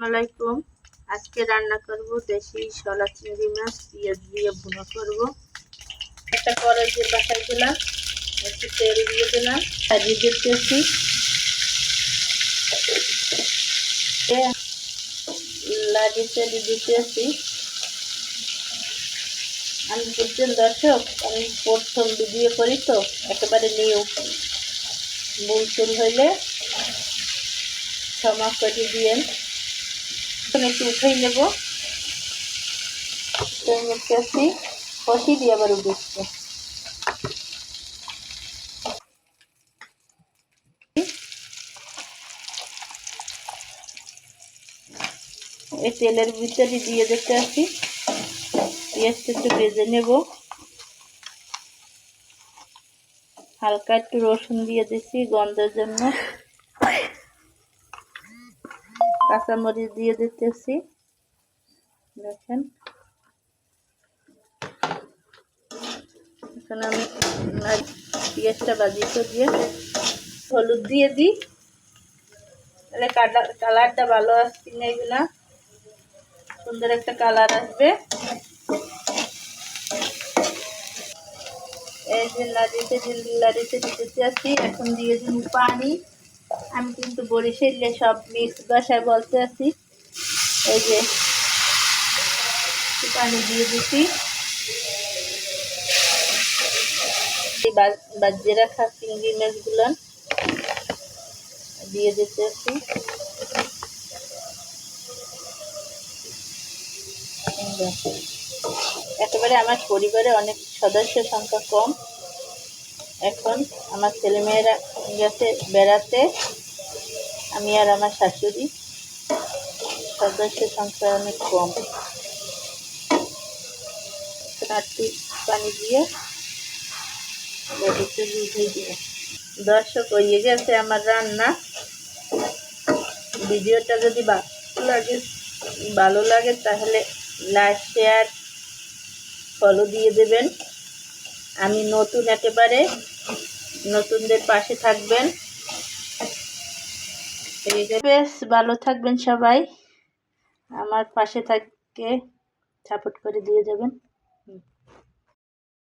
আসসালামাইকুম। আজকে রান্না করব দেশি শলা চিংড়ি মাছ পেঁয়াজ দিয়ে ভুনা করব। একটা কড়াই দিয়ে বসাই দিলাম, একটু তেল দিয়ে দিলাম, সাজিয়ে দিতেছি, লাগিয়ে তেল দিতেছি। আমি বুঝছেন দর্শক, আমি প্রথম ভিডিও করি তো একেবারে নিউ, ভুল টুল হইলে ক্ষমা করে দিয়েন। এখন একটু উঠেই নেব, নিতেছি, কষি দিয়ে আবার উঠেছি। এই তেলের ভিতরে দিয়ে দেখতে আসি, পেঁয়াজটা একটু ভেজে নেব। হালকা একটু রসুন দিয়ে দিচ্ছি গন্ধের জন্য, কাঁচামরিচ দিয়ে দিতেছি। দেখেন এখন আমি পেঁয়াজটা ভাজিতে দিয়ে হলুদ দিয়ে দিই, তাহলে কালারটা ভালো আসছে না, এগুলা সুন্দর একটা কালার আসবে। এই যে লাড়িতে দিতেছি আছি। এখন দিয়ে দিন পানি। আমি কিন্তু বরিশালে সব মিক্স ভাষায় বলতে আছি। এই যে পানি দিয়ে দিচ্ছি, বাজিয়ে রাখা চিংড়ি মাছগুলো দিয়ে দিতেছি। একেবারে আমার পরিবারে অনেক সদস্য সংখ্যা কম। এখন আমার ছেলেমেয়েরা গেছে বেড়াতে, আমি আর আমার শাশুড়ি, সদস্য সংখ্যা অনেক কম। একটু পানি দিয়ে উঠিয়ে দিয়ে দর্শক হয়ে গেছে আমার রান্না। ভিডিওটা যদি ভালো লাগে তাহলে লাইক, শেয়ার, ফলো দিয়ে দেবেন। আমি নতুন, একেবারে নতুনদের পাশে থাকবেন। বেশ ভালো থাকবেন সবাই, আমার পাশে থেকে সাপোর্ট করে দিয়ে যাবেন।